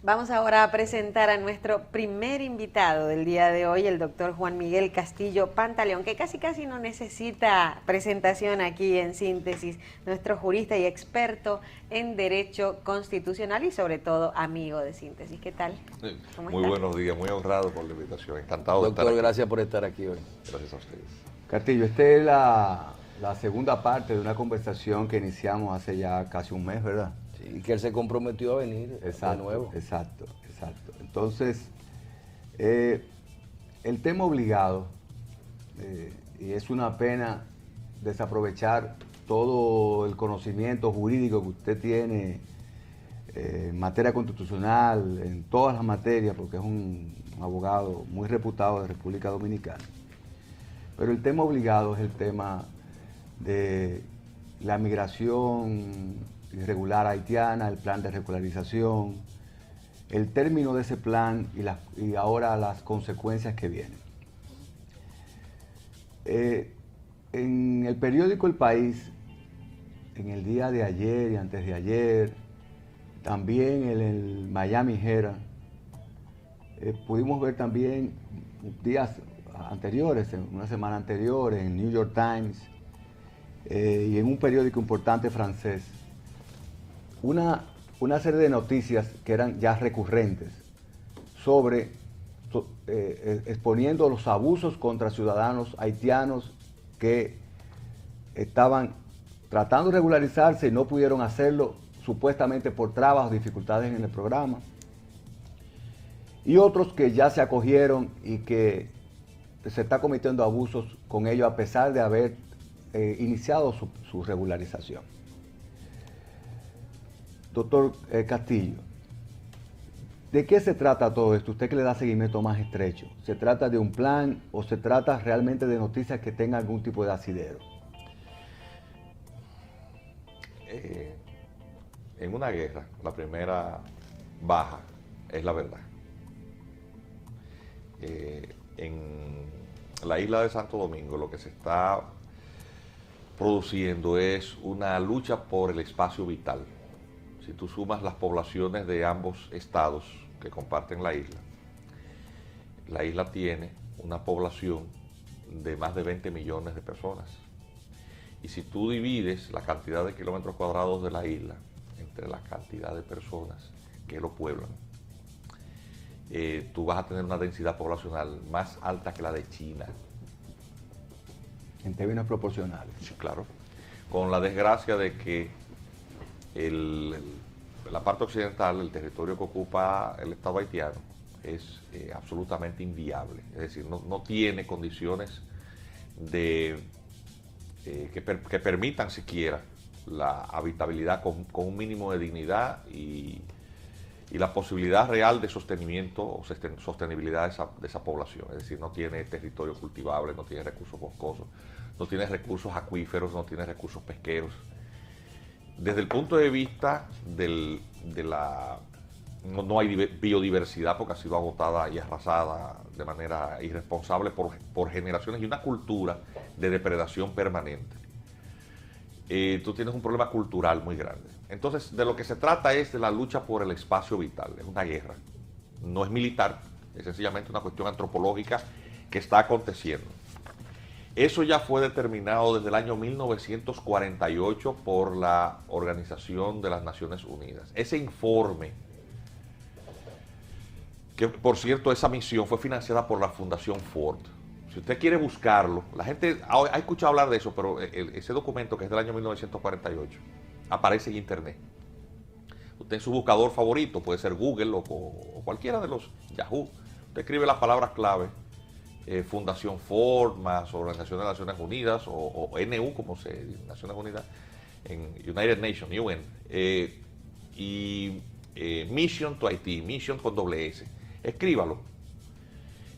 Vamos ahora a presentar a nuestro primer invitado del día de hoy, el doctor Juan Miguel Castillo Pantaleón, que casi no necesita presentación aquí en Síntesis, nuestro jurista y experto en Derecho Constitucional y sobre todo amigo de Síntesis. ¿Qué tal? ¿Cómo está? Muy buenos días, muy honrado por la invitación, encantado de estar aquí. Doctor, gracias por estar aquí hoy. Gracias a ustedes. Castillo, esta es la segunda parte de una conversación que iniciamos hace ya casi un mes, ¿verdad? Sí, que él se comprometió a venir de nuevo. Exacto. Entonces, el tema obligado, y es una pena desaprovechar todo el conocimiento jurídico que usted tiene en materia constitucional, en todas las materias, porque es un abogado muy reputado de República Dominicana. Pero el tema obligado es el tema de la migración irregular haitiana, el plan de regularización, el término de ese plan y ahora las consecuencias que vienen. En el periódico El País, en el día de ayer y antes de ayer, también en el Miami Herald, pudimos ver también días anteriores, en una semana anterior, en New York Times y en un periódico importante francés, una serie de noticias que eran ya recurrentes sobre exponiendo los abusos contra ciudadanos haitianos que estaban tratando de regularizarse y no pudieron hacerlo supuestamente por trabas o dificultades en el programa, y otros que ya se acogieron y que se está cometiendo abusos con ellos a pesar de haber iniciado su regularización. Doctor Castillo, ¿de qué se trata todo esto? Usted que le da seguimiento más estrecho. ¿Se trata de un plan o se trata realmente de noticias que tengan algún tipo de asidero? En una guerra, la primera baja es la verdad. En la isla de Santo Domingo lo que se está produciendo es una lucha por el espacio vital. Si tú sumas las poblaciones de ambos estados que comparten la isla tiene una población de más de 20 millones de personas. Y si tú divides la cantidad de kilómetros cuadrados de la isla entre la cantidad de personas que lo pueblan, tú vas a tener una densidad poblacional más alta que la de China. En términos proporcionales. Sí, claro. Con la desgracia de que la parte occidental, el territorio que ocupa el Estado haitiano, es absolutamente inviable. Es decir, no tiene condiciones que permitan siquiera la habitabilidad con un mínimo de dignidad y la posibilidad real de sostenimiento o sostenibilidad de esa población. Es decir, no tiene territorio cultivable, no tiene recursos boscosos, no tiene recursos acuíferos, no tiene recursos pesqueros. Desde el punto de vista no hay biodiversidad porque ha sido agotada y arrasada de manera irresponsable por generaciones y una cultura de depredación permanente. Tú tienes un problema cultural muy grande. Entonces, de lo que se trata es de la lucha por el espacio vital. Es una guerra, no es militar, es sencillamente una cuestión antropológica que está aconteciendo. Eso ya fue determinado desde el año 1948 por la Organización de las Naciones Unidas. Ese informe, que por cierto esa misión fue financiada por la Fundación Ford. Si usted quiere buscarlo, la gente ha escuchado hablar de eso, pero ese documento que es del año 1948 aparece en internet. Usted en su buscador favorito, puede ser Google o cualquiera de los Yahoo, usted escribe las palabras clave, Fundación Ford más Organización de las Naciones Unidas o NU, como se dice, Naciones Unidas, en United Nations, UN, y Mission to Haití, Mission con doble S. Escríbalo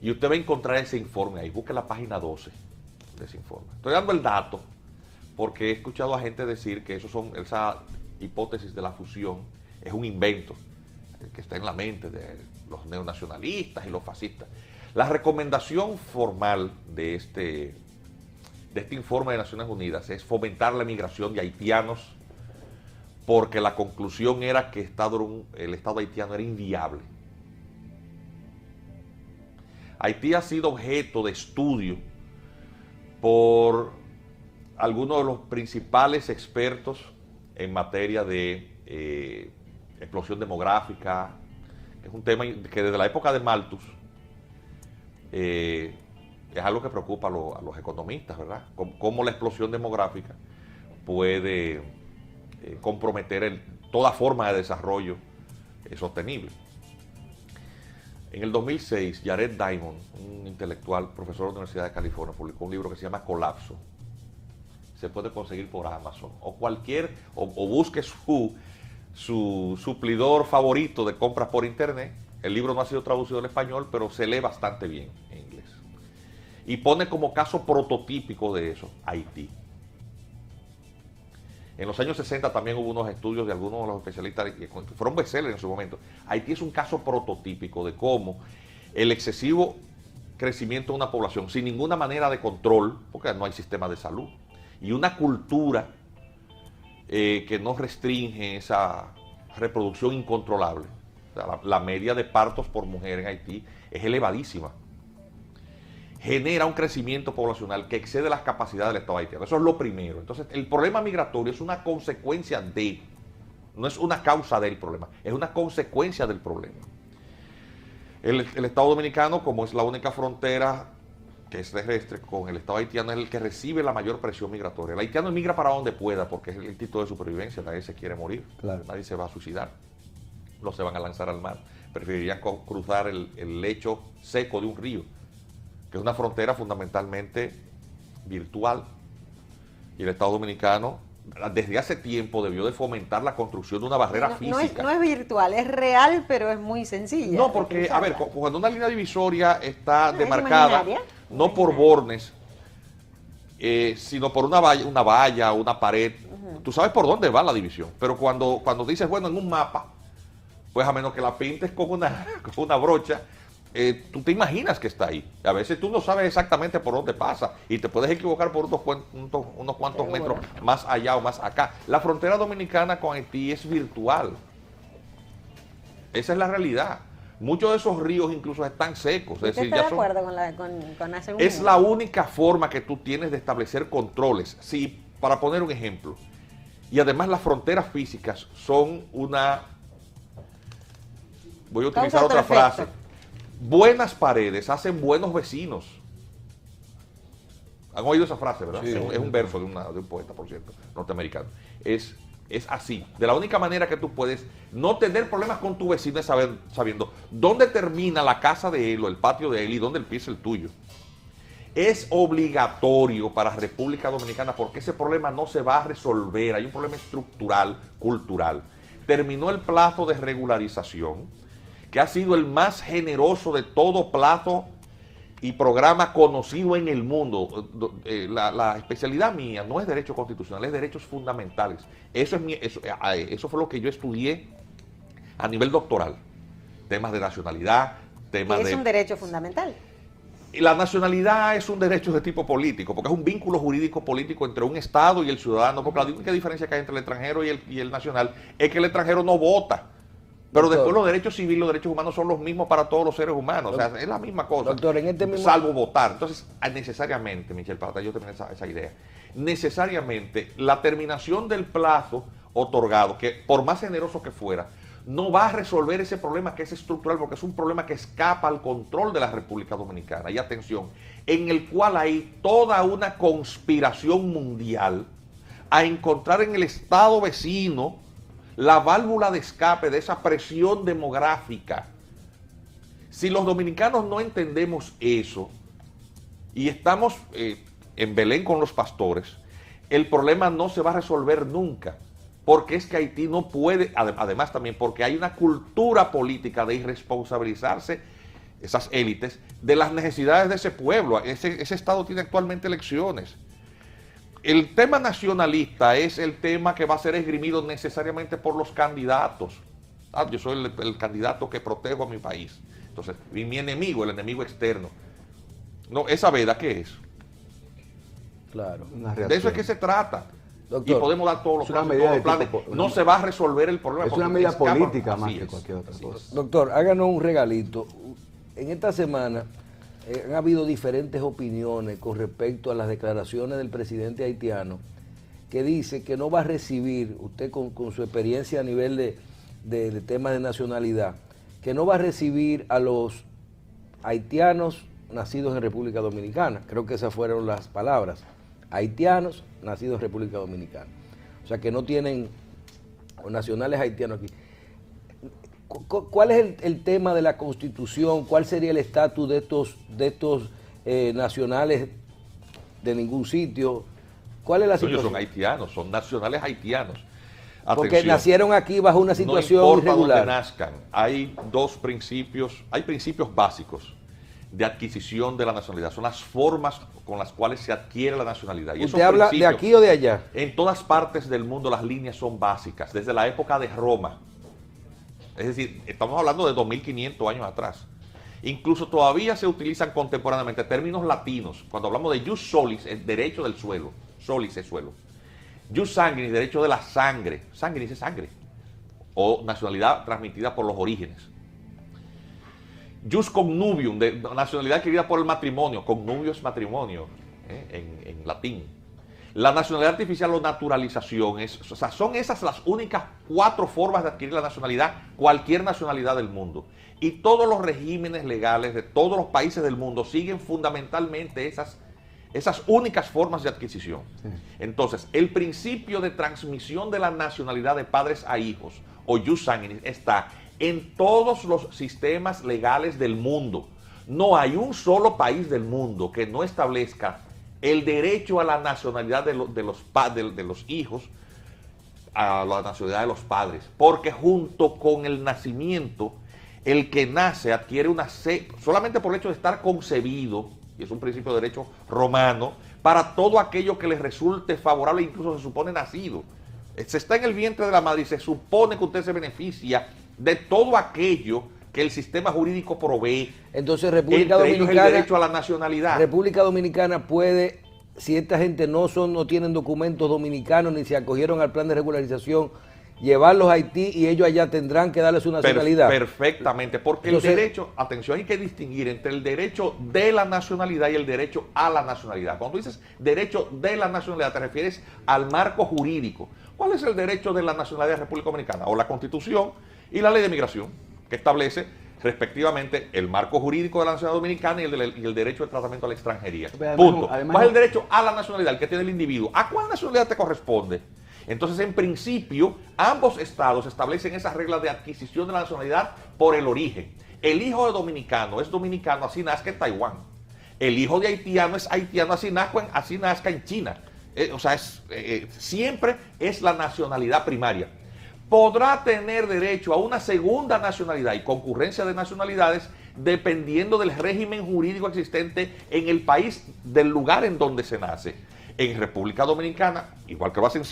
y usted va a encontrar ese informe ahí. Busque la página 12 de ese informe. Estoy dando el dato porque he escuchado a gente decir que esa hipótesis de la fusión es un invento que está en la mente de los neonacionalistas y los fascistas. La recomendación formal de este informe de Naciones Unidas es fomentar la migración de haitianos, porque la conclusión era que el Estado haitiano era inviable. Haití ha sido objeto de estudio por algunos de los principales expertos en materia de explosión demográfica. Es un tema que desde la época de Malthus es algo que preocupa a los economistas, ¿verdad? Cómo la explosión demográfica puede comprometer toda forma de desarrollo sostenible. En el 2006, Jared Diamond, un intelectual, profesor de la Universidad de California, publicó un libro que se llama Colapso. Se puede conseguir por Amazon o busque su suplidor favorito de compras por internet. El libro no ha sido traducido al español, pero se lee bastante bien en inglés. Y pone como caso prototípico de eso Haití. En los años 60 también hubo unos estudios de algunos de los especialistas que fueron bestsellers en su momento. Haití es un caso prototípico de cómo el excesivo crecimiento de una población sin ninguna manera de control, porque no hay sistema de salud, y una cultura que no restringe esa reproducción incontrolable. O sea, la media de partos por mujer en Haití es elevadísima. Genera un crecimiento poblacional que excede las capacidades del Estado haitiano. Eso es lo primero. Entonces, el problema migratorio es una consecuencia no es una causa del problema, es una consecuencia del problema. El Estado Dominicano, como es la única frontera que es terrestre con el Estado haitiano, es el que recibe la mayor presión migratoria. El haitiano emigra para donde pueda porque es el instinto de supervivencia, nadie se quiere morir, claro. Nadie se va a suicidar, no se van a lanzar al mar, preferirían cruzar el lecho seco de un río, que es una frontera fundamentalmente virtual. Y el Estado Dominicano desde hace tiempo debió de fomentar la construcción de una barrera física. No es virtual, es real, pero es muy sencilla. No, porque, a ver, cuando una línea divisoria está demarcada, no por bornes, sino por una valla, una pared, tú sabes por dónde va la división. Pero cuando dices, bueno, en un mapa, pues a menos que la pintes con una brocha, tú te imaginas que está ahí. A veces tú no sabes exactamente por dónde pasa y te puedes equivocar por unos cuantos metros más allá o más acá. La frontera dominicana con Haití es virtual. Esa es la realidad. Muchos de esos ríos incluso están secos. ¿Usted está de acuerdo con hacer un... Es la única forma que tú tienes de establecer controles. Sí, para poner un ejemplo. Y además las fronteras físicas son una... Voy a utilizar otra frase. Buenas paredes hacen buenos vecinos. ¿Han oído esa frase, verdad? Sí, es un verso de un poeta, por cierto, norteamericano. Es así. De la única manera que tú puedes no tener problemas con tu vecino es sabiendo dónde termina la casa de él o el patio de él y dónde empieza el tuyo. Es obligatorio para República Dominicana porque ese problema no se va a resolver. Hay un problema estructural, cultural. Terminó el plazo de regularización, que ha sido el más generoso de todo plazo y programa conocido en el mundo. La especialidad mía no es derecho constitucional, es derechos fundamentales. Eso fue lo que yo estudié a nivel doctoral. Temas de nacionalidad, temas de... Es un derecho fundamental. La nacionalidad es un derecho de tipo político, porque es un vínculo jurídico político entre un Estado y el ciudadano. Porque la única diferencia que hay entre el extranjero y el nacional es que el extranjero no vota. Pero después los derechos civiles, los derechos humanos son los mismos para todos los seres humanos. O sea, es la misma cosa. Doctor, en este mismo... Salvo votar. Entonces, necesariamente, Michelle, para yo tener esa idea, necesariamente la terminación del plazo otorgado, que por más generoso que fuera, no va a resolver ese problema que es estructural, porque es un problema que escapa al control de la República Dominicana. Y atención, en el cual hay toda una conspiración mundial a encontrar en el Estado vecino la válvula de escape de esa presión demográfica. Si los dominicanos no entendemos eso y estamos en Belén con los pastores, el problema no se va a resolver nunca, porque es que Haití no puede, además también porque hay una cultura política de irresponsabilizarse, esas élites, de las necesidades de ese pueblo. Ese Estado tiene actualmente elecciones. El tema nacionalista es el tema que va a ser esgrimido necesariamente por los candidatos. Yo soy el candidato que protejo a mi país. Entonces, y mi enemigo, el enemigo externo. No, ¿esa veda qué es? Claro. Una De eso reacción. es que se trata. Doctor, Y podemos dar todos los es una planes, medida todos los de planes. tipo- No se va a resolver el problema. Es una porque medida escapa- política más así que es, cualquier otra así cosa. es. Doctor, háganos un regalito. En esta semana han habido diferentes opiniones con respecto a las declaraciones del presidente haitiano, que dice que no va a recibir, usted con su experiencia a nivel de temas de nacionalidad, que no va a recibir a los haitianos nacidos en República Dominicana. Creo que esas fueron las palabras. Haitianos nacidos en República Dominicana. O sea, que no tienen nacionales haitianos aquí. ¿Cuál es el tema de la Constitución? ¿Cuál sería el estatus de estos nacionales de ningún sitio? ¿Cuál es la No, ellos situación? son haitianos, son nacionales haitianos. Porque Atención, nacieron aquí bajo una situación no importa irregular. dónde nazcan, hay dos principios, hay principios básicos de adquisición de la nacionalidad. Son las formas con las cuales se adquiere la nacionalidad. Y ¿Usted esos habla de principios, aquí o de allá? en todas partes del mundo las líneas son básicas, desde la época de Roma. Es decir, estamos hablando de 2500 años atrás. Incluso todavía se utilizan contemporáneamente términos latinos. Cuando hablamos de jus solis, el derecho del suelo. Solis es suelo. Jus sanguinis, derecho de la sangre. Sanguinis es sangre. O nacionalidad transmitida por los orígenes. Jus connubium, de nacionalidad adquirida por el matrimonio. Connubio es matrimonio en latín. La nacionalidad artificial o naturalización, o sea, son esas las únicas 4 formas de adquirir la nacionalidad, cualquier nacionalidad del mundo. Y todos los regímenes legales de todos los países del mundo siguen fundamentalmente esas únicas formas de adquisición. Sí. Entonces, el principio de transmisión de la nacionalidad de padres a hijos, o jus sanguinis, está en todos los sistemas legales del mundo. No hay un solo país del mundo que no establezca el derecho a la nacionalidad de los hijos, a la nacionalidad de los padres, porque junto con el nacimiento, el que nace adquiere solamente por el hecho de estar concebido, y es un principio de derecho romano, para todo aquello que le resulte favorable, incluso se supone nacido. Se está en el vientre de la madre y se supone que usted se beneficia de todo aquello que el sistema jurídico provee. Entonces República Entre ellos Dominicana, el derecho a la nacionalidad. República Dominicana puede, si esta gente no tienen documentos dominicanos ni se acogieron al plan de regularización, llevarlos a Haití y ellos allá tendrán que darles su nacionalidad. Perfectamente, porque Entonces, el derecho, atención, hay que distinguir entre el derecho de la nacionalidad y el derecho a la nacionalidad. Cuando tú dices derecho de la nacionalidad, te refieres al marco jurídico. ¿Cuál es el derecho de la nacionalidad de la República Dominicana? O la Constitución y la Ley de Migración, que establece respectivamente el marco jurídico de la nacionalidad dominicana y el derecho de tratamiento a la extranjería. Pero Punto. además, ¿Cuál es el derecho a la nacionalidad, el que tiene el individuo? ¿A cuál nacionalidad te corresponde? Entonces, en principio, ambos estados establecen esas reglas de adquisición de la nacionalidad por el origen. El hijo de dominicano es dominicano, así nazca en Taiwán. El hijo de haitiano es haitiano, así nazca en China. Siempre es la nacionalidad primaria. Podrá tener derecho a una segunda nacionalidad y concurrencia de nacionalidades dependiendo del régimen jurídico existente en el país, del lugar en donde se nace. En República Dominicana, igual que lo hacen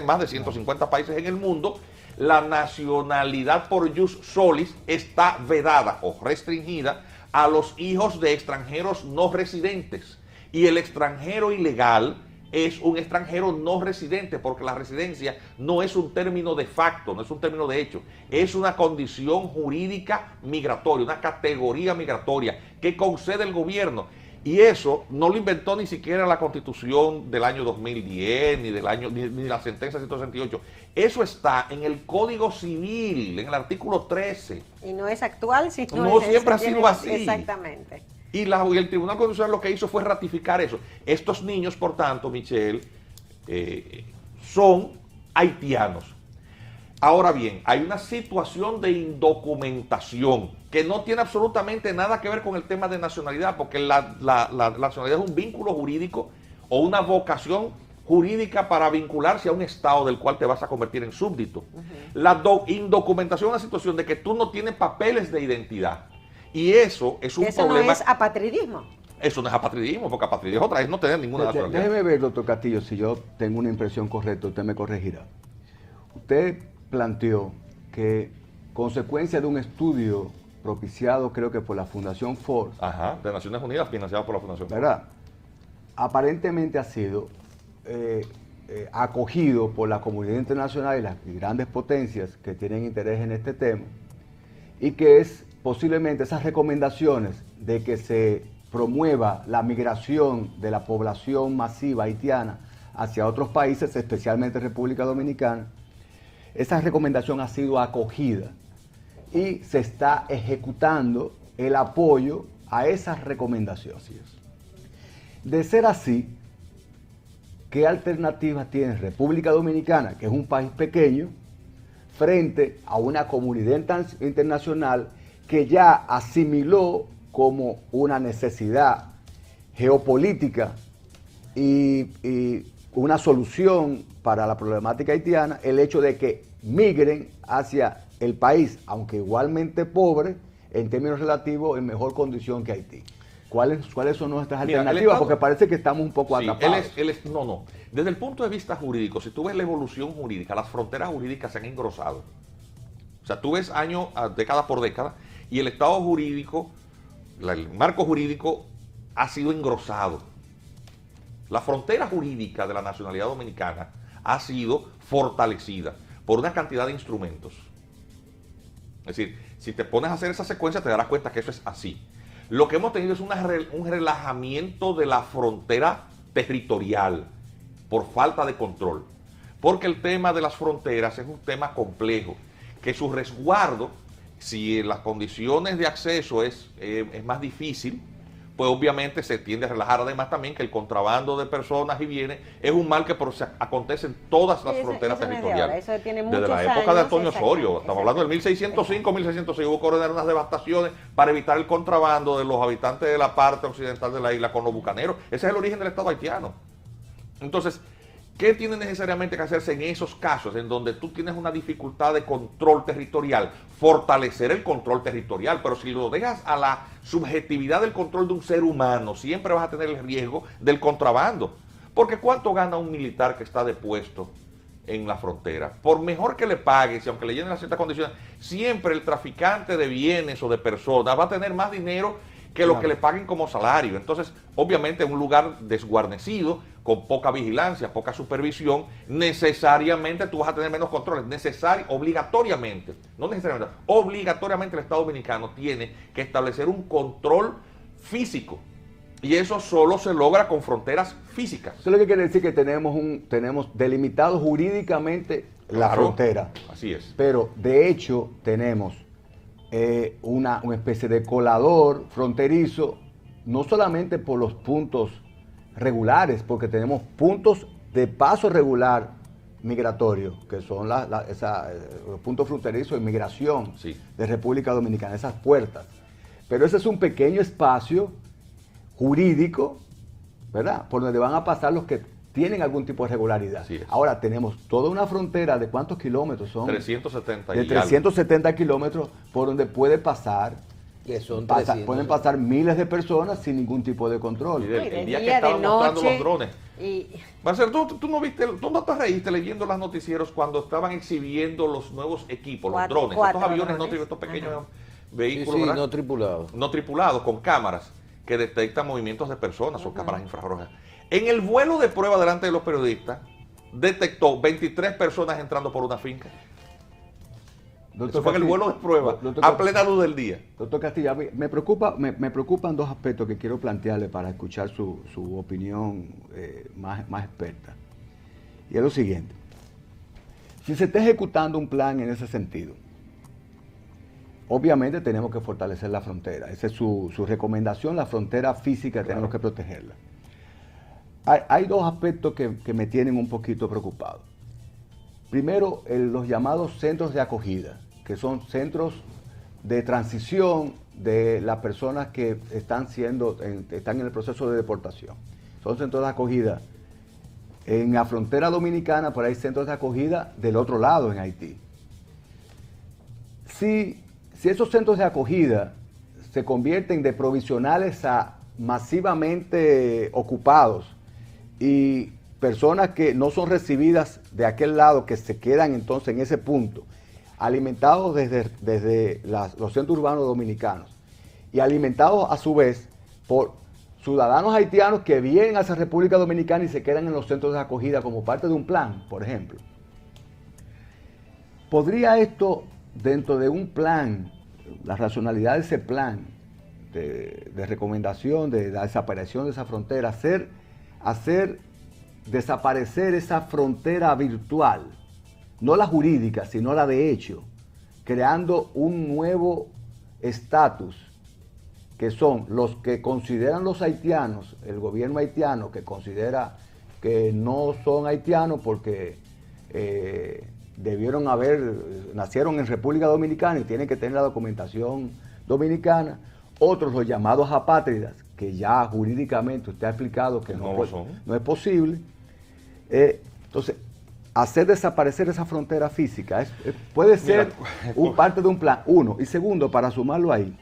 más de 150 países en el mundo, la nacionalidad por jus solis está vedada o restringida a los hijos de extranjeros no residentes. Y el extranjero ilegal es un extranjero no residente, porque la residencia no es un término de facto, no es un término de hecho, es una condición jurídica migratoria, una categoría migratoria que concede el gobierno. Y eso no lo inventó ni siquiera la Constitución del año 2010, ni la sentencia 168. Eso está en el Código Civil, en el artículo 13. Y no es actual, sino No, siempre ha sido así. Exactamente. Y el Tribunal Constitucional lo que hizo fue ratificar eso. Estos niños, por tanto, Michelle, son haitianos. Ahora bien, hay una situación de indocumentación que no tiene absolutamente nada que ver con el tema de nacionalidad, porque la nacionalidad es un vínculo jurídico o una vocación jurídica para vincularse a un estado del cual te vas a convertir en súbdito. La indocumentación es una situación de que tú no tienes papeles de identidad. Y eso es un problema. Eso no es apatridismo. Eso no es apatridismo, porque apatridismo otra es no tener ninguna nacionalidad. Déjeme ver, doctor Castillo, si yo tengo una impresión correcta, usted me corregirá. Usted planteó que, consecuencia de un estudio propiciado creo que por la Fundación Ford, Ajá, de Naciones Unidas, financiado por la Fundación Ford. ¿verdad? Aparentemente ha sido acogido por la comunidad internacional y las grandes potencias que tienen interés en este tema, y que es posiblemente esas recomendaciones de que se promueva la migración de la población masiva haitiana hacia otros países, especialmente República Dominicana. Esa recomendación ha sido acogida y se está ejecutando el apoyo a esas recomendaciones. Así es. De ser así, ¿qué alternativas tiene República Dominicana, que es un país pequeño, frente a una comunidad internacional que ya asimiló como una necesidad geopolítica y una solución para la problemática haitiana el hecho de que migren hacia el país, aunque igualmente pobre, en términos relativos, en mejor condición que Haití? ¿Cuáles son nuestras alternativas? Porque parece que estamos un poco atrapados. No. Desde el punto de vista jurídico, si tú ves la evolución jurídica, las fronteras jurídicas se han engrosado. O sea, tú ves década por década, y el Estado jurídico, el marco jurídico ha sido engrosado. La frontera jurídica de la nacionalidad dominicana ha sido fortalecida por una cantidad de instrumentos. Es decir, si te pones a hacer esa secuencia te darás cuenta que eso es así. Lo que hemos tenido es un relajamiento de la frontera territorial por falta de control. Porque el tema de las fronteras es un tema complejo, que su resguardo, si las condiciones de acceso es más difícil, pues obviamente se tiende a relajar. Además también que el contrabando de personas y bienes es un mal que acontece en todas las fronteras territoriales. Eso tiene desde la época de Antonio Osorio, estamos hablando del 1605, 1606, hubo que ordenar unas devastaciones para evitar el contrabando de los habitantes de la parte occidental de la isla con los bucaneros. Ese es el origen del Estado haitiano. Entonces, ¿qué tiene necesariamente que hacerse en esos casos en donde tú tienes una dificultad de control territorial? Fortalecer el control territorial, pero si lo dejas a la subjetividad del control de un ser humano, siempre vas a tener el riesgo del contrabando. Porque ¿cuánto gana un militar que está depuesto en la frontera? Por mejor que le pagues, y aunque le llenen las ciertas condiciones, siempre el traficante de bienes o de personas va a tener más dinero que lo que le paguen como salario. Entonces, obviamente, en un lugar desguarnecido, con poca vigilancia, poca supervisión, necesariamente tú vas a tener menos controles. Obligatoriamente, no necesariamente, obligatoriamente el Estado Dominicano tiene que establecer un control físico. Y eso solo se logra con fronteras físicas. Eso es lo que quiere decir que tenemos delimitado jurídicamente la frontera. Así es. Pero, de hecho, tenemos una especie de colador fronterizo, no solamente por los puntos regulares, porque tenemos puntos de paso regular migratorio, que son los puntos fronterizos de migración de República Dominicana, esas puertas. Pero ese es un pequeño espacio jurídico, ¿verdad?, por donde van a pasar los que tienen algún tipo de regularidad. Ahora tenemos toda una frontera de ¿cuántos kilómetros son? 370 de 370 kilómetros por donde puede pasar, pueden pasar miles de personas sin ningún tipo de control. El día que estaban mostrando los drones. Marcelo, tú no te reíste leyendo los noticieros cuando estaban exhibiendo los nuevos equipos, los drones, estos aviones, estos pequeños vehículos no tripulados. No tripulados, con cámaras que detectan movimientos de personas o cámaras infrarrojas. En el vuelo de prueba delante de los periodistas, detectó 23 personas entrando por una finca. Eso fue en el vuelo de prueba, a plena luz del día. Doctor Castillo, me preocupan dos aspectos que quiero plantearle para escuchar su opinión más experta. Y es lo siguiente. Si se está ejecutando un plan en ese sentido, obviamente tenemos que fortalecer la frontera. Esa es su recomendación, la frontera física, tenemos que protegerla. Hay dos aspectos que me tienen un poquito preocupado. Primero, los llamados centros de acogida, que son centros de transición de las personas que están en el proceso de deportación. Son centros de acogida en la frontera dominicana, pero hay centros de acogida del otro lado, en Haití. Si esos centros de acogida se convierten de provisionales a masivamente ocupados, y personas que no son recibidas de aquel lado, que se quedan entonces en ese punto, alimentados desde los centros urbanos dominicanos y alimentados a su vez por ciudadanos haitianos que vienen a esa República Dominicana y se quedan en los centros de acogida como parte de un plan, por ejemplo. ¿Podría esto, dentro de un plan, la racionalidad de ese plan de recomendación de la desaparición de esa frontera, hacer desaparecer esa frontera virtual, no la jurídica, sino la de hecho, creando un nuevo estatus, que son los que consideran los haitianos, el gobierno haitiano que considera que no son haitianos porque nacieron en República Dominicana y tienen que tener la documentación dominicana, otros los llamados apátridas, que ya jurídicamente usted ha explicado que no es posible. Entonces, hacer desaparecer esa frontera física puede ser parte de un plan, uno. Y segundo, para sumarlo ahí,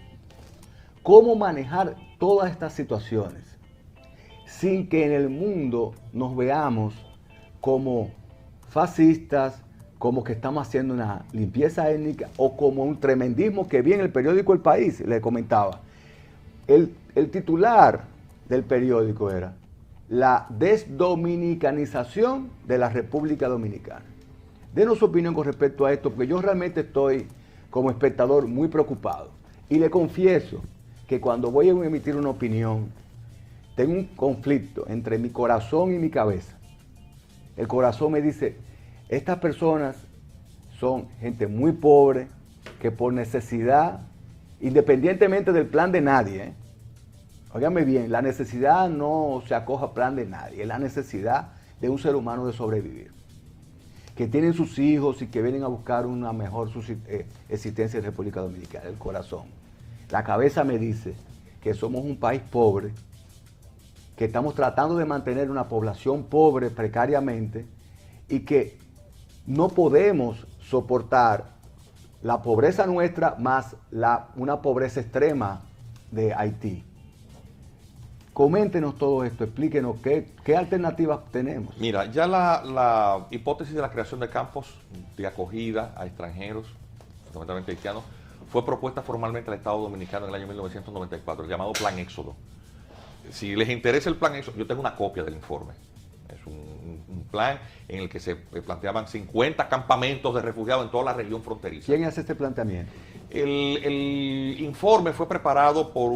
¿cómo manejar todas estas situaciones sin que en el mundo nos veamos como fascistas, como que estamos haciendo una limpieza étnica o como un tremendismo que vi en el periódico El País, le comentaba? El titular del periódico era la desdominicanización de la República Dominicana. Denos su opinión con respecto a esto, porque yo realmente estoy como espectador muy preocupado. Y le confieso que cuando voy a emitir una opinión, tengo un conflicto entre mi corazón y mi cabeza. El corazón me dice, estas personas son gente muy pobre, que por necesidad, independientemente del plan de nadie, óigame bien, la necesidad no se acoja a plan de nadie, es la necesidad de un ser humano de sobrevivir. Que tienen sus hijos y que vienen a buscar una mejor existencia en República Dominicana, el corazón. La cabeza me dice que somos un país pobre, que estamos tratando de mantener una población pobre precariamente y que no podemos soportar la pobreza nuestra más una pobreza extrema de Haití. Coméntenos todo esto, explíquenos qué alternativas tenemos. Mira, ya la hipótesis de la creación de campos de acogida a extranjeros, fundamentalmente haitianos, fue propuesta formalmente al Estado Dominicano en el año 1994, el llamado Plan Éxodo. Si les interesa el Plan Éxodo, yo tengo una copia del informe. Es un plan en el que se planteaban 50 campamentos de refugiados en toda la región fronteriza. ¿Quién hace este planteamiento? El informe fue preparado por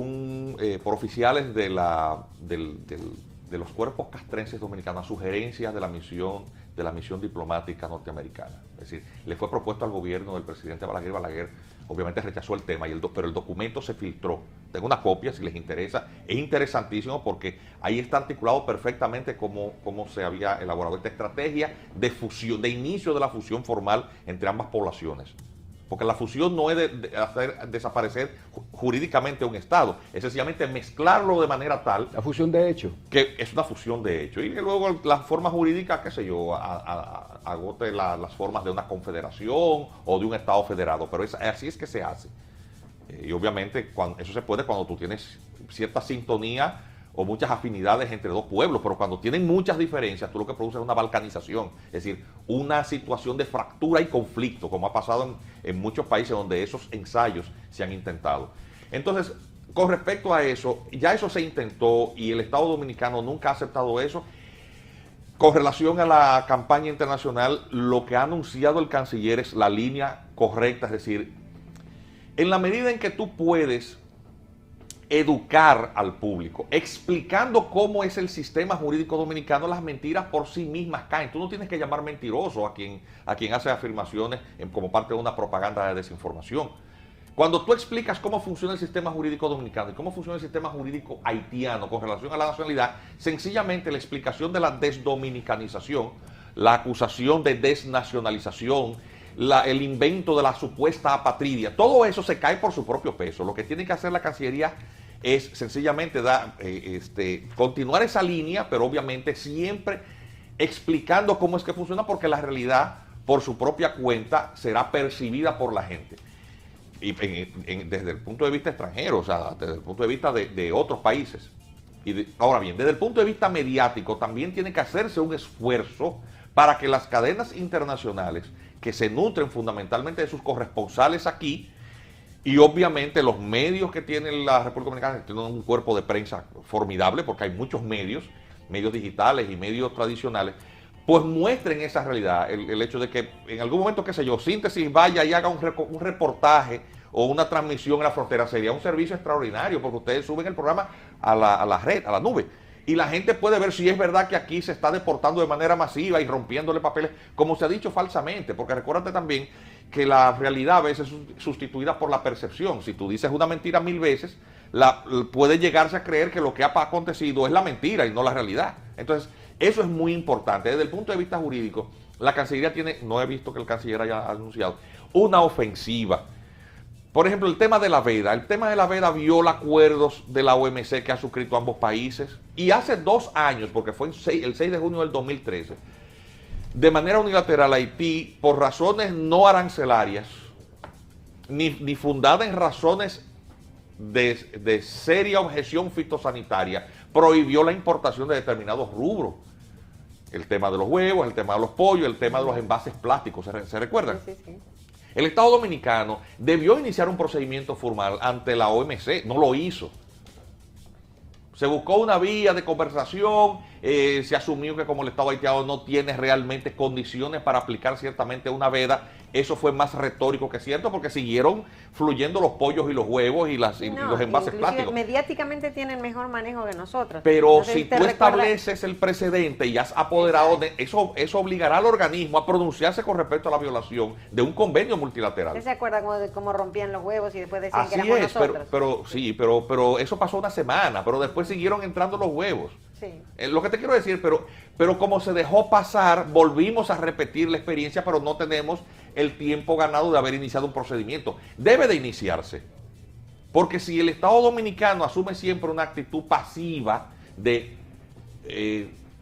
oficiales de los cuerpos castrenses dominicanos a sugerencias de la misión diplomática norteamericana. Es decir, le fue propuesto al gobierno del presidente Balaguer. Balaguer obviamente rechazó el tema, pero el documento se filtró. Tengo una copia si les interesa. Es interesantísimo porque ahí está articulado perfectamente cómo se había elaborado esta estrategia de fusión, de inicio de la fusión formal entre ambas poblaciones. Porque la fusión no es de hacer desaparecer jurídicamente un Estado, es sencillamente mezclarlo de manera tal... La fusión de hecho. Que es una fusión de hecho. Y que luego la forma jurídica, qué sé yo, agote las formas de una confederación o de un Estado federado. Pero así es que se hace. Y obviamente eso se puede cuando tú tienes cierta sintonía o muchas afinidades entre dos pueblos, pero cuando tienen muchas diferencias, tú lo que produces es una balcanización, es decir, una situación de fractura y conflicto, como ha pasado en muchos países donde esos ensayos se han intentado. Entonces, con respecto a eso, ya eso se intentó y el Estado Dominicano nunca ha aceptado eso. Con relación a la campaña internacional, lo que ha anunciado el canciller es la línea correcta, es decir, en la medida en que tú puedes educar al público, explicando cómo es el sistema jurídico dominicano, las mentiras por sí mismas caen. Tú no tienes que llamar mentiroso a quien hace afirmaciones como parte de una propaganda de desinformación. Cuando tú explicas cómo funciona el sistema jurídico dominicano y cómo funciona el sistema jurídico haitiano con relación a la nacionalidad, sencillamente la explicación de la desdominicanización, la acusación de desnacionalización, el invento de la supuesta apatridia, todo eso se cae por su propio peso. Lo que tiene que hacer la Cancillería es sencillamente continuar esa línea, pero obviamente siempre explicando cómo es que funciona, porque la realidad, por su propia cuenta, será percibida por la gente. Y desde el punto de vista extranjero, o sea, desde el punto de vista de otros países. Ahora bien, desde el punto de vista mediático, también tiene que hacerse un esfuerzo para que las cadenas internacionales, que se nutren fundamentalmente de sus corresponsales aquí, y obviamente los medios que tiene la República Dominicana, tienen un cuerpo de prensa formidable, porque hay muchos medios digitales y medios tradicionales, pues muestren esa realidad, el hecho de que en algún momento, qué sé yo, Síntesis vaya y haga un reportaje o una transmisión en la frontera, sería un servicio extraordinario, porque ustedes suben el programa a la red, a la nube, y la gente puede ver si es verdad que aquí se está deportando de manera masiva y rompiéndole papeles, como se ha dicho falsamente, porque recuérdate también que la realidad a veces es sustituida por la percepción. Si tú dices una mentira 1000 veces, puede llegarse a creer que lo que ha acontecido es la mentira y no la realidad. Entonces, eso es muy importante. Desde el punto de vista jurídico, la Cancillería tiene, no he visto que el canciller haya anunciado, una ofensiva. Por ejemplo, el tema de la veda. El tema de la veda viola acuerdos de la OMC que han suscrito ambos países. Y hace 2 años, porque fue el 6 de junio del 2013, de manera unilateral Haití, por razones no arancelarias, ni fundadas en razones de seria objeción fitosanitaria, prohibió la importación de determinados rubros. El tema de los huevos, el tema de los pollos, el tema de los envases plásticos, ¿se recuerdan? Sí, sí, sí. El Estado Dominicano debió iniciar un procedimiento formal ante la OMC, no lo hizo. Se buscó una vía de conversación, se asumió que como el Estado haitiano no tiene realmente condiciones para aplicar ciertamente una veda, eso fue más retórico que cierto, porque siguieron fluyendo los pollos y los huevos y los envases plásticos. Mediáticamente tienen mejor manejo que nosotros. Pero no sé si tú estableces el precedente y has apoderado de eso, obligará al organismo a pronunciarse con respecto a la violación de un convenio multilateral. ¿Usted se acuerda cómo rompían los huevos y después decían Así que éramos es, nosotros? pero eso pasó una semana, pero después siguieron entrando los huevos. Sí. Lo que te quiero decir, pero como se dejó pasar, volvimos a repetir la experiencia, pero no tenemos el tiempo ganado de haber iniciado un procedimiento. Debe de iniciarse, porque si el Estado Dominicano asume siempre una actitud pasiva de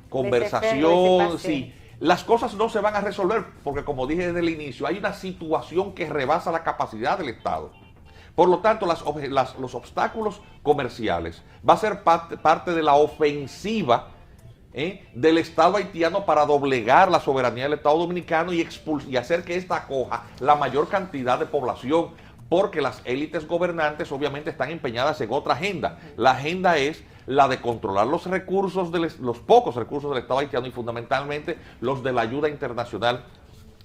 conversación, sí, las cosas no se van a resolver, porque como dije desde el inicio, hay una situación que rebasa la capacidad del Estado. Por lo tanto, los obstáculos comerciales va a ser parte de la ofensiva del Estado haitiano para doblegar la soberanía del Estado Dominicano y hacer que ésta acoja la mayor cantidad de población, porque las élites gobernantes obviamente están empeñadas en otra agenda. La agenda es la de controlar los recursos, los pocos recursos del Estado haitiano y fundamentalmente los de la ayuda internacional.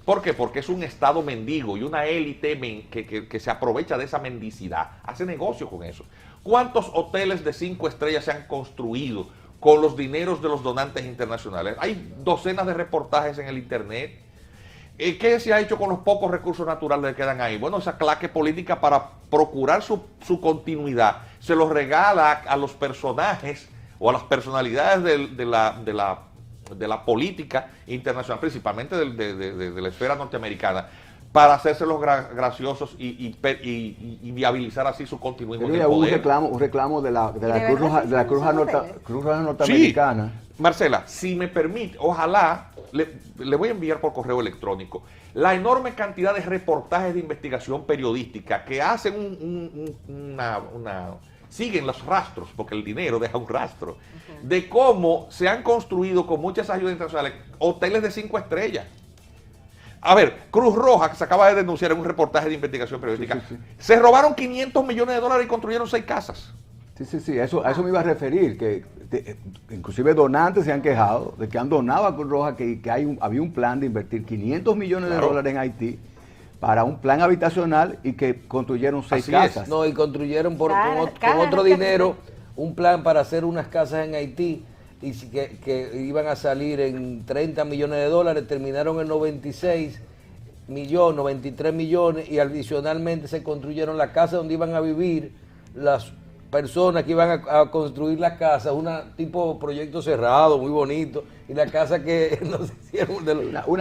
¿Por qué? Porque es un Estado mendigo y una élite que se aprovecha de esa mendicidad, hace negocio con eso. ¿Cuántos hoteles de 5 estrellas se han construido con los dineros de los donantes internacionales? Hay docenas de reportajes en el internet. ¿Qué se ha hecho con los pocos recursos naturales que quedan ahí? Bueno, esa claque política, para procurar su continuidad, se los regala a los personajes o a las personalidades de la política internacional, principalmente de la esfera norteamericana, para hacérselos graciosos y viabilizar así su continuidad en el poder. Un reclamo de la Cruz Roja norteamericana. Sí. Marcela, si me permite, ojalá, le voy a enviar por correo electrónico la enorme cantidad de reportajes de investigación periodística que hacen siguen los rastros, porque el dinero deja un rastro, de cómo se han construido con muchas ayudas internacionales hoteles de 5 estrellas. A ver, Cruz Roja, que se acaba de denunciar en un reportaje de investigación periodística, se robaron $500 millones y construyeron 6 casas. Sí, a eso me iba a referir, que inclusive donantes se han quejado de que han donado a Cruz Roja, que había un plan de invertir $500 millones en Haití para un plan habitacional y que construyeron 6 casas. No, y construyeron con otro dinero un plan para hacer unas casas en Haití y que iban a salir en $30 millones, terminaron en 93 millones y adicionalmente se construyeron las casas donde iban a vivir las personas que iban a construir las casas, tipo proyecto cerrado, muy bonito, y la casa que nos hicieron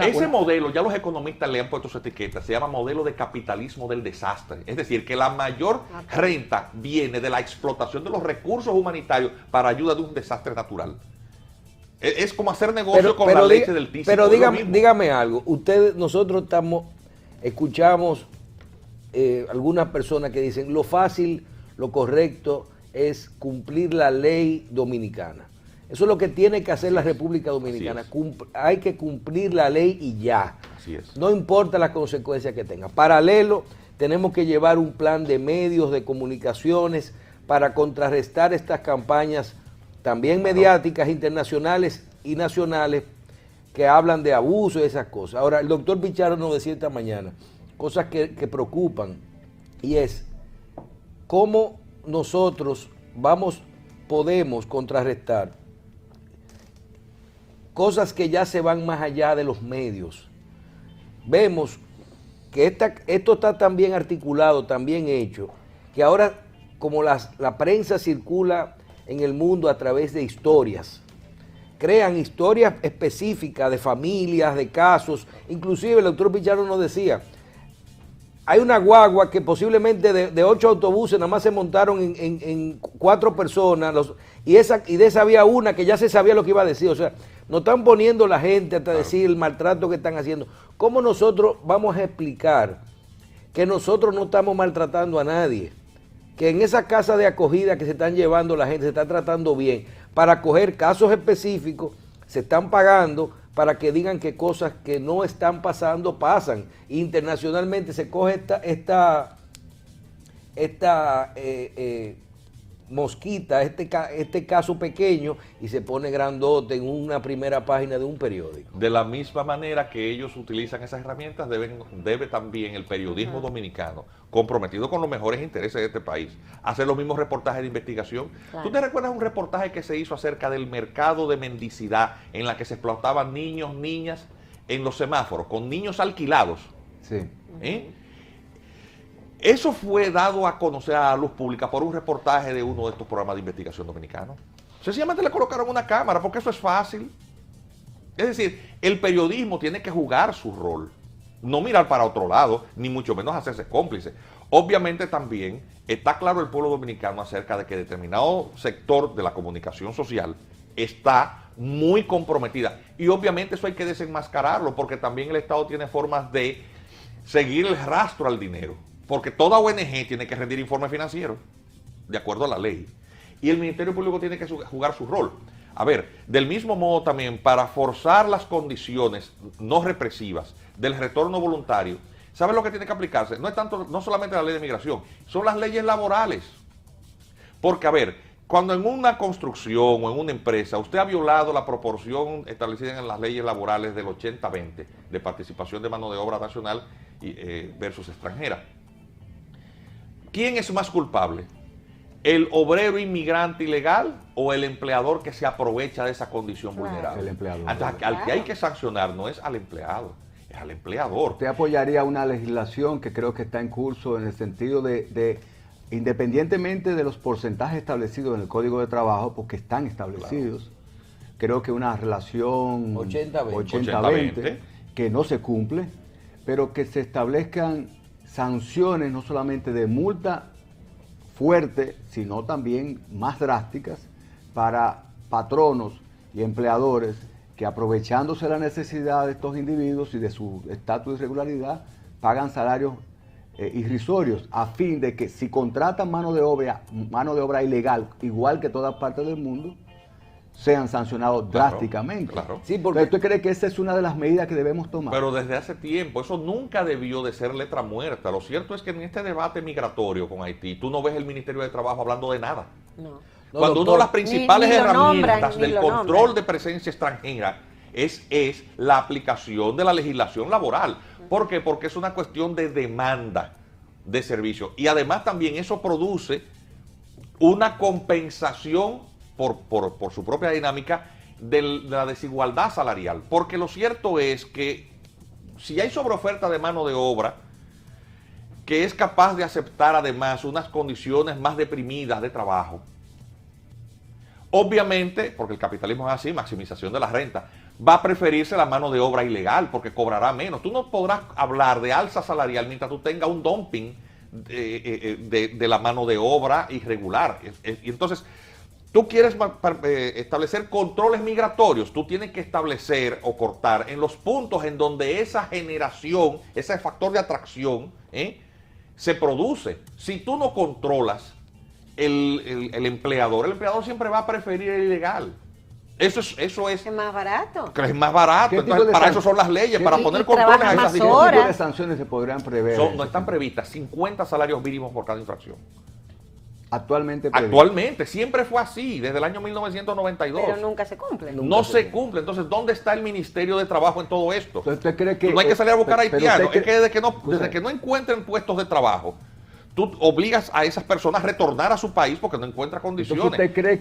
ese modelo, ya los economistas le han puesto su etiqueta, se llama modelo de capitalismo del desastre. Es decir, que la mayor renta viene de la explotación de los recursos humanitarios para ayuda de un desastre natural. Es como hacer negocio con la leche del tísico. Pero dígame algo, nosotros escuchamos algunas personas que dicen lo fácil, lo correcto es cumplir la ley dominicana. Eso es lo que tiene que hacer la República Dominicana. Hay que cumplir la ley y ya. Así es. No importa las consecuencias que tenga. Paralelo, tenemos que llevar un plan de medios, de comunicaciones, para contrarrestar estas campañas también mediáticas, internacionales y nacionales, que hablan de abuso y esas cosas. Ahora, el doctor Pichardo nos decía esta mañana cosas que preocupan, y es cómo nosotros podemos contrarrestar cosas que ya se van más allá de los medios. Vemos que esto está tan bien articulado, tan bien hecho, que ahora, como la prensa circula en el mundo a través de historias, crean historias específicas de familias, de casos. Inclusive el doctor Pichardo nos decía, hay una guagua que posiblemente de 8 autobuses nada más se montaron en 4 personas, y de esa había una que ya se sabía lo que iba a decir. O sea, nos están poniendo la gente hasta decir el maltrato que están haciendo. ¿Cómo nosotros vamos a explicar que nosotros no estamos maltratando a nadie? Que en esa casa de acogida que se están llevando la gente se está tratando bien. Para coger casos específicos, se están pagando para que digan que cosas que no están pasando pasan. Internacionalmente se coge esta mosquita, este caso pequeño, y se pone grandote en una primera página de un periódico. De la misma manera que ellos utilizan esas herramientas, debe también el periodismo dominicano, comprometido con los mejores intereses de este país, hacer los mismos reportajes de investigación. Claro. ¿Tú te recuerdas un reportaje que se hizo acerca del mercado de mendicidad, en la que se explotaban niños, niñas en los semáforos, con niños alquilados? Sí. Eso fue dado a conocer a la luz pública por un reportaje de uno de estos programas de investigación dominicanos. Sencillamente le colocaron una cámara, porque eso es fácil. Es decir, el periodismo tiene que jugar su rol, no mirar para otro lado, ni mucho menos hacerse cómplice. Obviamente también está claro el pueblo dominicano acerca de que determinado sector de la comunicación social está muy comprometida. Y obviamente eso hay que desenmascararlo, porque también el Estado tiene formas de seguir el rastro al dinero. Porque toda ONG tiene que rendir informe financiero, de acuerdo a la ley. Y el Ministerio Público tiene que jugar su rol. A ver, del mismo modo también, para forzar las condiciones no represivas del retorno voluntario, ¿saben lo que tiene que aplicarse? No solamente la ley de migración, son las leyes laborales. Porque, a ver, cuando en una construcción o en una empresa usted ha violado la proporción establecida en las leyes laborales del 80-20 de participación de mano de obra nacional versus extranjera, ¿quién es más culpable? ¿El obrero inmigrante ilegal o el empleador que se aprovecha de esa condición vulnerable? El empleador. Al que hay que sancionar no es al empleado, es al empleador. ¿Usted apoyaría una legislación que creo que está en curso en el sentido de independientemente de los porcentajes establecidos en el Código de Trabajo, porque están establecidos, creo que una relación 80-20 que no se cumple, pero que se establezcan sanciones no solamente de multa fuerte, sino también más drásticas para patronos y empleadores que, aprovechándose la necesidad de estos individuos y de su estatus de irregularidad, pagan salarios irrisorios, a fin de que si contratan mano de obra ilegal, igual que todas partes del mundo, sean sancionados drásticamente. Claro. Sí, porque ¿usted cree que esa es una de las medidas que debemos tomar? Pero desde hace tiempo, eso nunca debió de ser letra muerta. Lo cierto es que en este debate migratorio con Haití, tú no ves el Ministerio de Trabajo hablando de nada. No. Cuando una de las principales herramientas del control de presencia extranjera es la aplicación de la legislación laboral. ¿Por qué? Porque es una cuestión de demanda de servicio. Y además también eso produce una compensación por su propia dinámica de la desigualdad salarial. Porque lo cierto es que si hay sobreoferta de mano de obra que es capaz de aceptar además unas condiciones más deprimidas de trabajo, obviamente, porque el capitalismo es así, maximización de la renta, va a preferirse la mano de obra ilegal porque cobrará menos. Tú no podrás hablar de alza salarial mientras tú tengas un dumping de la mano de obra irregular. Y entonces, tú quieres establecer controles migratorios, tú tienes que establecer o cortar en los puntos en donde esa generación, ese factor de atracción se produce. Si tú no controlas el empleador siempre va a preferir el ilegal. Eso es Es más barato. que es más barato. ¿Qué tipo Entonces, de para san- eso son las leyes, qué- para y poner trabajan controles a más esas ¿Qué horas. tipo de sanciones se podrían prever? No están previstas 50 salarios mínimos por cada infracción. Actualmente previstas. Actualmente, siempre fue así, desde el año 1992. Pero nunca se cumple. No se cumple. Entonces, ¿dónde está el Ministerio de Trabajo en todo esto? Entonces, ¿usted cree que No hay que salir a buscar pero haitianos. usted Es que desde que no encuentren puestos de trabajo, tú obligas a esas personas a retornar a su país porque no encuentran condiciones. Entonces, ¿usted cree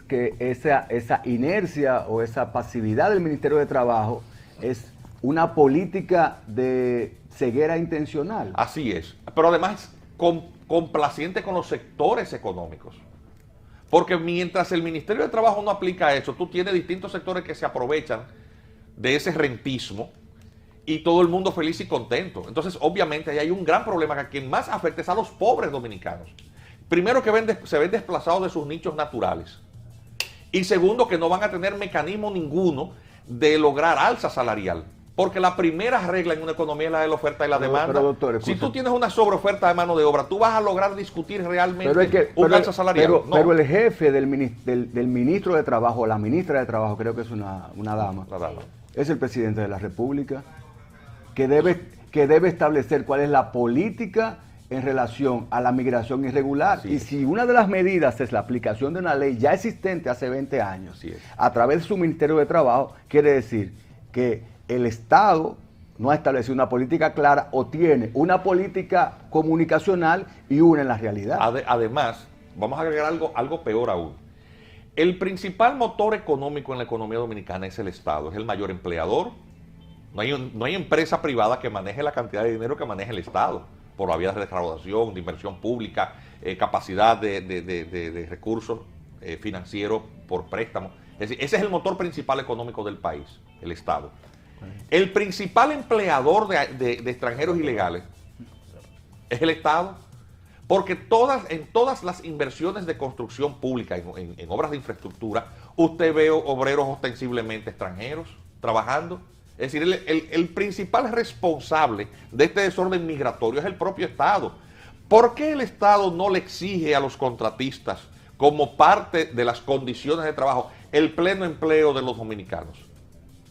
que esa inercia o esa pasividad del Ministerio de Trabajo es una política de ceguera intencional? Así es. Pero además complaciente con los sectores económicos. Porque mientras el Ministerio de Trabajo no aplica eso, tú tienes distintos sectores que se aprovechan de ese rentismo y todo el mundo feliz y contento. Entonces, obviamente, ahí hay un gran problema que a quien más afecta es a los pobres dominicanos. Primero, que se ven desplazados de sus nichos naturales. Y segundo, que no van a tener mecanismo ninguno de lograr alza salarial. Porque la primera regla en una economía es la de la oferta y la demanda. Pero, doctor, si escuche. tú tienes una sobreoferta de mano de obra, tú vas a lograr discutir realmente un pero- alza salarial. No. pero el jefe del ministro de Trabajo, o la ministra de Trabajo, creo que es una dama, La dama. es el presidente de la República, que debe establecer cuál es la política en relación a la migración irregular. Así Y es. si una de las medidas es la aplicación de una ley ya existente hace 20 años, Así es. a través de su Ministerio de Trabajo, quiere decir que el Estado no ha establecido una política clara o tiene una política comunicacional y una en la realidad. Además, vamos a agregar algo peor aún. El principal motor económico en la economía dominicana es el Estado, es el mayor empleador. No hay empresa privada que maneje la cantidad de dinero que maneja el Estado, por la vía de recaudación, de inversión pública, capacidad de recursos financieros por préstamo. Es decir, ese es el motor principal económico del país, el Estado. El principal empleador de extranjeros ilegales es el Estado, porque en todas las inversiones de construcción pública, en obras de infraestructura, usted ve obreros ostensiblemente extranjeros trabajando. Es decir, el principal responsable de este desorden migratorio es el propio Estado. ¿Por qué el Estado no le exige a los contratistas, como parte de las condiciones de trabajo, el pleno empleo de los dominicanos?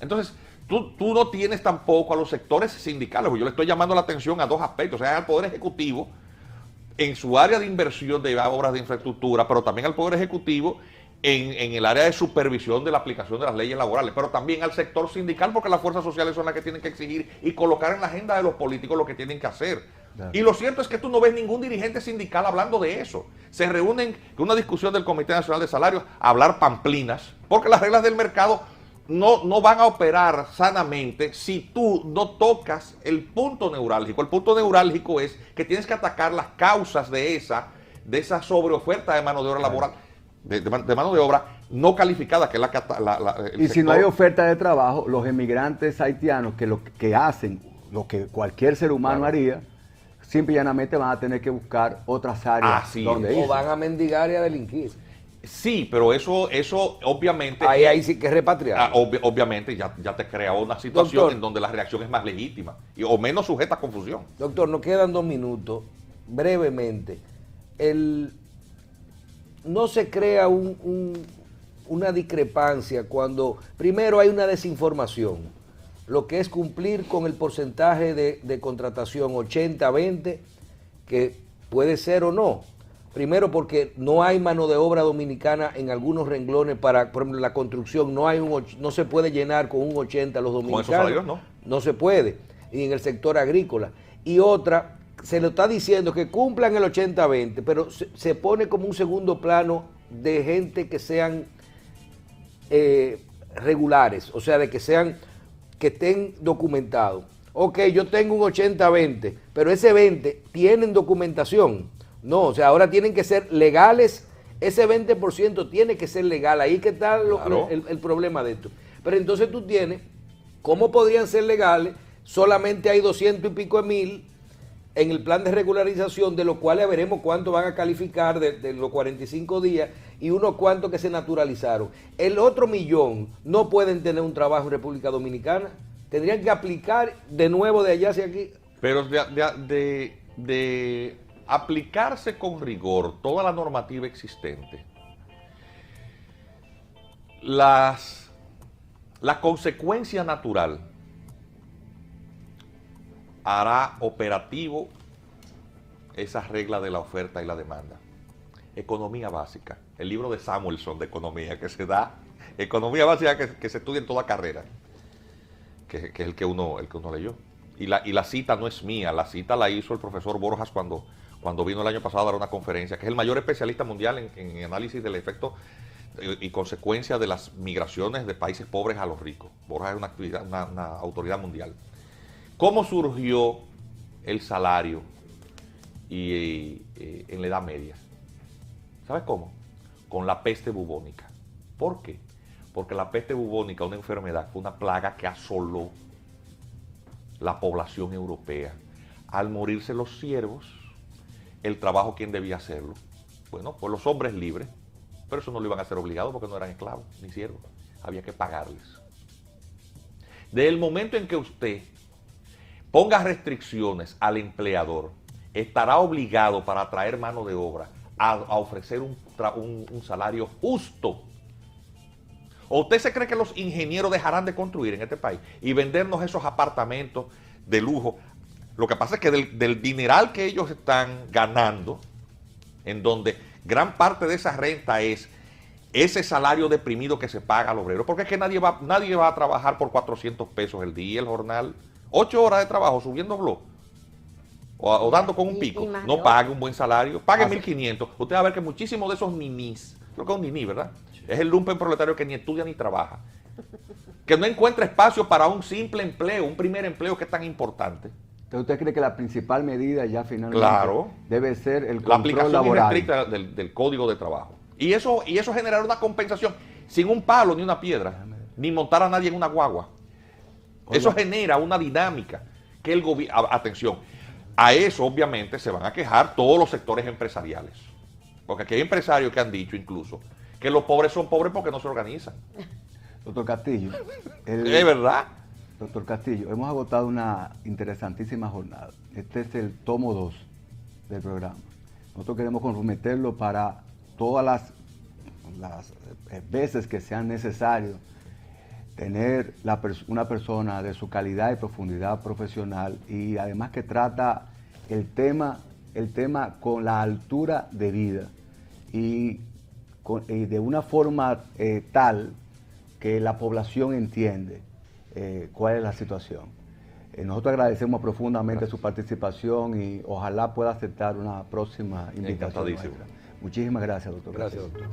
Entonces, tú no tienes tampoco a los sectores sindicales, porque yo le estoy llamando la atención a dos aspectos, o sea, al Poder Ejecutivo en su área de inversión de obras de infraestructura, pero también al Poder Ejecutivo en el área de supervisión de la aplicación de las leyes laborales, pero también al sector sindical, porque las fuerzas sociales son las que tienen que exigir y colocar en la agenda de los políticos lo que tienen que hacer. Claro. Y lo cierto es que tú no ves ningún dirigente sindical hablando de eso. Se reúnen en una discusión del Comité Nacional de Salarios a hablar pamplinas, porque las reglas del mercado no van a operar sanamente si tú no tocas el punto neurálgico. El punto neurálgico es que tienes que atacar las causas de esa sobreoferta de mano de obra laboral, de mano de obra no calificada, que es el Y si sector. no hay oferta de trabajo, los emigrantes haitianos que lo que hacen, lo que cualquier ser humano Claro. haría, simple y llanamente van a tener que buscar otras áreas Así donde es. O ir. van a mendigar y a delinquir. Sí, pero eso obviamente... Ahí sí que es repatriar. obviamente ya te crea una situación Doctor. en donde la reacción es más legítima o menos sujeta a confusión. Doctor, nos quedan 2 minutos. Brevemente, no se crea una discrepancia cuando primero hay una desinformación, lo que es cumplir con el porcentaje de contratación 80-20, que puede ser o no. Primero porque no hay mano de obra dominicana en algunos renglones para, por ejemplo, la construcción, no se puede llenar con un 80 los dominicanos. esos salarios no. No se puede. Y en el sector agrícola. Y otra, se le está diciendo que cumplan el 80-20, pero se pone como un segundo plano de gente que sean regulares, o sea, que estén documentados. Ok, yo tengo un 80-20, pero ese 20 tienen documentación. No, o sea, ahora tienen que ser legales, ese 20% tiene que ser legal. Ahí que está Claro. el problema de esto. Pero entonces tú tienes, ¿cómo podrían ser legales? Solamente hay 200 y pico de mil en el plan de regularización, de los cuales veremos cuánto van a calificar de los 45 días y unos cuantos que se naturalizaron. El otro millón no pueden tener un trabajo en República Dominicana. Tendrían que aplicar de nuevo de allá hacia aquí. Pero de aplicarse con rigor toda la normativa existente, la consecuencia natural hará operativo esa regla de la oferta y la demanda. Economía básica, el libro de Samuelson de economía que se da, economía básica que se estudia en toda carrera, que es el que uno leyó. Y la cita no es mía, la cita la hizo el profesor Borjas cuando vino el año pasado a dar una conferencia, que es el mayor especialista mundial en análisis del efecto y consecuencia de las migraciones de países pobres a los ricos. Borjas es una autoridad mundial. ¿Cómo surgió el salario en la Edad Media? ¿Sabes cómo? Con la peste bubónica. ¿Por qué? Porque la peste bubónica, una enfermedad, fue una plaga que asoló la población europea. Al morirse los siervos, el trabajo, ¿quién debía hacerlo? Bueno, pues los hombres libres, pero eso no lo iban a hacer obligados porque no eran esclavos ni siervos. Había que pagarles. Desde el momento en que usted ponga restricciones al empleador, estará obligado para atraer mano de obra a ofrecer un salario justo. ¿O usted se cree que los ingenieros dejarán de construir en este país y vendernos esos apartamentos de lujo? Lo que pasa es que del dineral que ellos están ganando, en donde gran parte de esa renta es ese salario deprimido que se paga al obrero, porque es que nadie va a trabajar por 400 pesos el día, el jornal, 8 horas de trabajo subiendo blog o dando con un pico. No pague un buen salario, pague 1.500. Usted va a ver que muchísimos de esos ninis, creo que es un niní, ¿verdad? Es el lumpen proletario que ni estudia ni trabaja, que no encuentra espacio para un simple empleo, un primer empleo que es tan importante. Entonces, ¿usted cree que la principal medida ya finalmente debe ser el la control aplicación laboral? irrestricta del Código de Trabajo? Y eso generará una compensación sin un palo ni una piedra, ni montar a nadie en una guagua. Eso genera una dinámica que el gobierno... Atención, a eso obviamente se van a quejar todos los sectores empresariales. Porque aquí hay empresarios que han dicho incluso que los pobres son pobres porque no se organizan. Doctor Castillo. ¿Es verdad? Doctor Castillo, hemos agotado una interesantísima jornada. Este es el tomo 2 del programa. Nosotros queremos comprometerlo para todas las veces que sean necesarias tener una persona de su calidad y profundidad profesional y además que trata el tema con la altura de vida y de una forma tal que la población entiende cuál es la situación. Nosotros agradecemos profundamente su participación y ojalá pueda aceptar una próxima invitación nuestra. Muchísimas gracias, doctor. Gracias, doctor.